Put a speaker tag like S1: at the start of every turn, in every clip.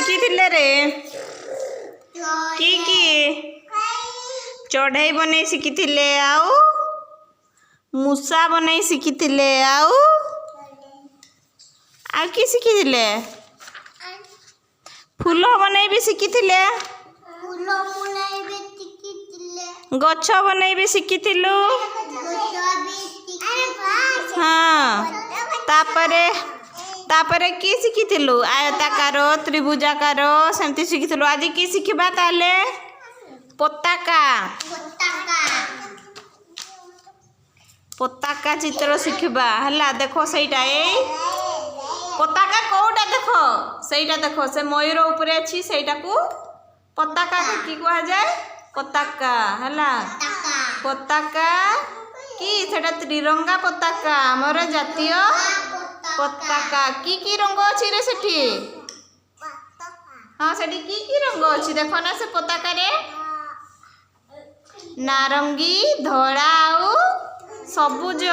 S1: शिखिथिले रे की चढ़ई बनै शिखिथिले आउ मूसा बनै शिखिथिले आउ की शिखिथिले फूल बनै भी शिखिथिले गछ बनै भी शिखिथिलु हाँ तापरे की शिखिथिलु आयताकार त्रिभुजाकार सेमती शिखिथिलु आज की शिखिबा ताले पताका चित्र शिखिबा हला देखो सेटा ए पताका कोटा देखो सेटा देखो से मयूर ऊपर अछि सेटा को पताका की कहा जाए पताका हला पताका की सेटा त्रिरंगा पताका हमर जातीय पताका की रंग अछि रे सेठी हाँ सेठी की रंग अछि देखो ना से पताका रे नारंगी धड़ा आउ सबुज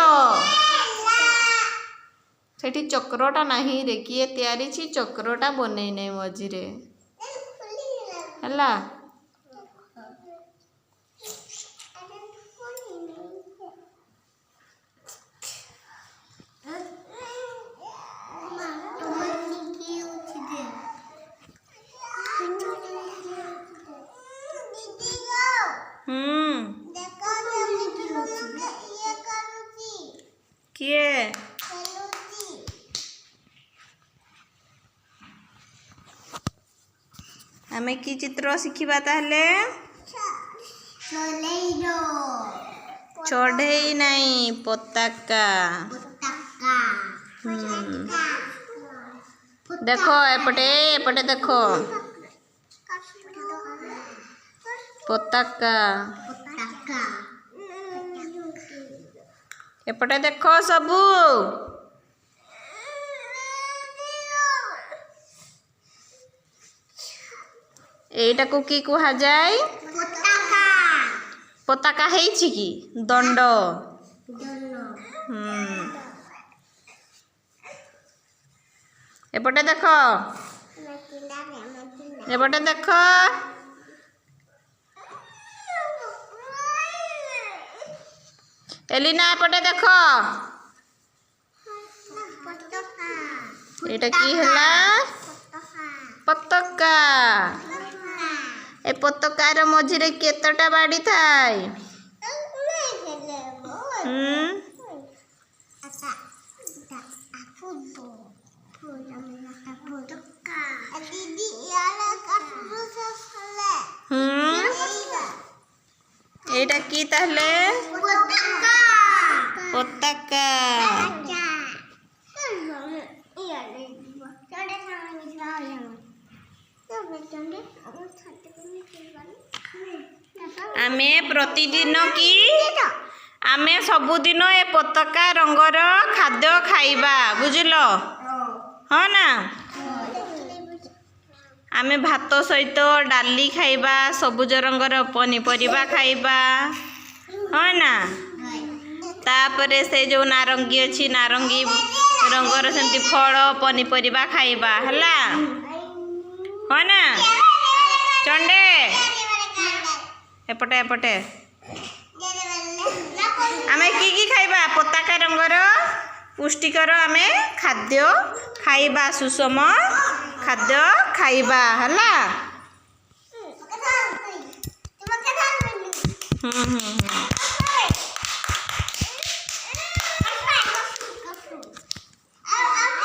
S1: सेठी चक्रटा नाही रे किए तैयारी छी चक्रटा बनै नै मझिरे हला किए हमें की चित्र शिखिबा ताले चढ़ई नहीं पताका देखो एपटे देखो पताका एपटे देखो सबू एटा को की कहा जाए पताका हेछि की दंड एपटे देखो एलिना एपटे देखो एटा की हला पताका ए पताकार मझिरे केतटा बाड़ी थाए एटा की ताहले पताका आमे प्रतिदिन की आमे सबुदिन ए पताका रंगर खाद्य खाइबा बुझिलो हाँ ना आमे भात सहित डाली खाइबा सबुज रंगर पनीपरिबा खाइबा हाँ ना तापरे से जो नारंगी अच्छी नारंगी रंगर सेमती फल पनीपरिबा खाइबा हला हाँ ना चंडे एपटे आमे की खाइबा पताका रंगर पुष्टिकर आमे खाद्य खाइबा सुषम खाद्य खाइबा हला